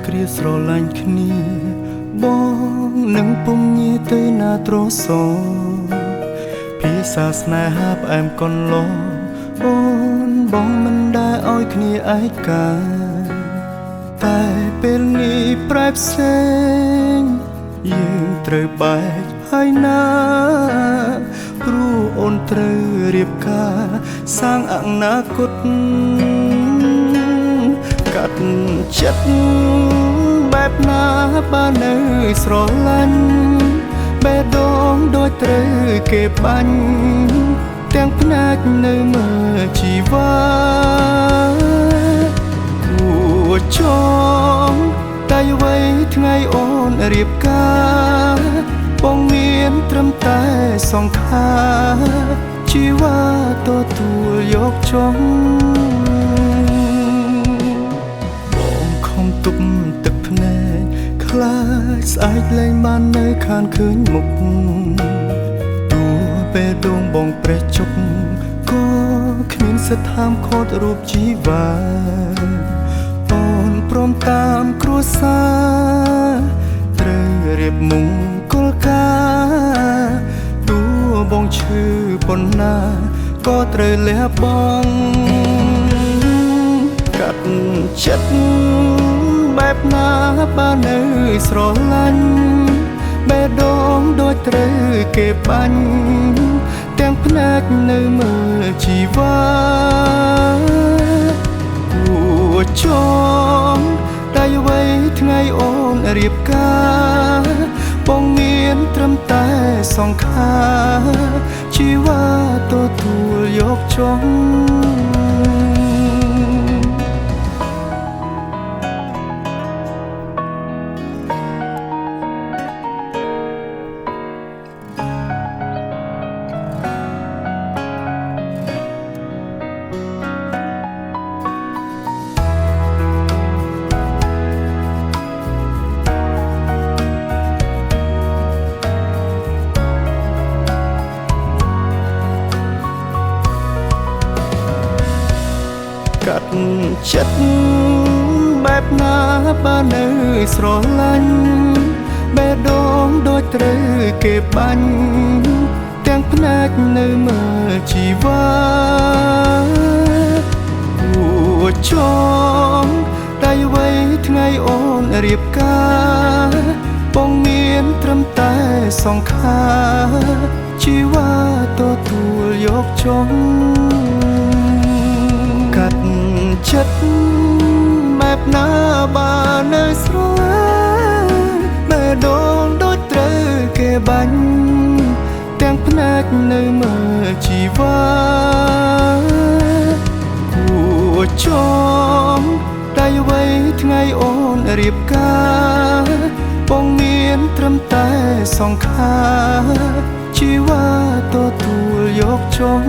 គ្រាស្រឡាញ់គ្នាបងនឹងពុំងាយទៅណាត្រសោភាសាស្នេហាផ្អែមកន្លងអូនបងមិនដែលឲ្យគ្នាឯកាតែពេលនេះប្រែផ្សេងយើងត្រូវបែកហើយណាព្រោះអូនត្រូវរៀបការសាងអនាគតកាត់ចិត្តបែបណាបើនៅស្រឡាញ់បេះដូងដូចត្រូវគេបាញ់ទាំងផ្នែកនៅមើលជីវ៉ាគួរចងតែអ្វីថ្ងៃអូនរៀបការបងមានត្រឹមតែសង្ខារជីវ៉ាទទួលយកចុងបងខំទប់ទឹកភ្នែកខ្លាចស្អែកលែងបាននៅខានឃើញមុខទោះពេលដងបងប្រេះជុកក៏គ្មានសិទ្ធិហាមឃាត់រូបជីវ៉ាអូនព្រមតាមគ្រួសារត្រូវរៀបមង្គលការទោះបងឈឺប៉ុណ្ណាក៏ត្រូវលះបង់កាត់ចិត្តបែបណាបើនៅស្រឡាញ់បេះដូងដូចត្រូវគេបាញ់ទាំងផ្នែកនៅមើលជីវ៉ាគួរចងតែអ្វីថ្ងៃអូនរៀបការបងមានត្រឹមតែសង្ខារជីវ៉ាទទួលយកចុងកាត់ចិត្តបែបណាបើនៅស្រឡាញ់បេះដូងដូចត្រូវគេបាញ់ទាំងផ្នែកនៅមើលជីវ៉ាគួរចងតែអ្វីថ្ងៃអូនរៀបការបងមានត្រឹមតែសង្ខារជីវ៉ាទទួលយកចុងកាត់ចិត្តបែបណាបើនៅស្រឡាញ់បេះដូងដូចត្រូវគេបាញ់ទាំងផ្នែកនៅមើលជីវ៉ាគួរចងតែអ្វីថ្ងៃអូនរៀបការបងមានត្រឹមតែសង្ខារជីវ៉ាទទួលយកចុង